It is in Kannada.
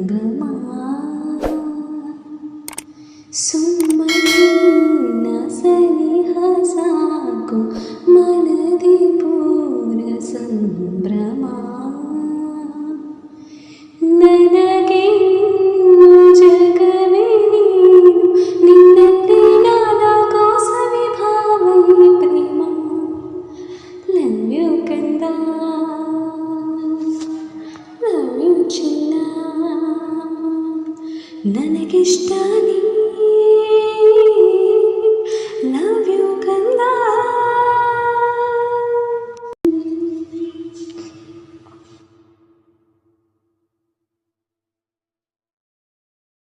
ಸಂಗಮ ಸುಮ್ಮನೆ ಸನಿಹ ಸಾಕು ಮನದಿ ಪೂರ ಸಂಭ್ರಮ ನನಗೆ ಜಗವೇ ನೀನು ನಿನ್ನಲ್ಲಿ ನಾಲ್ಕೋ ಸವಿಭಾವೈ ಪ್ರೇಮ ಲವ್ ಯು ಕಂದ ಲವ್ ಯು ಚಿನ್ನ ನನಗಿಷ್ಟ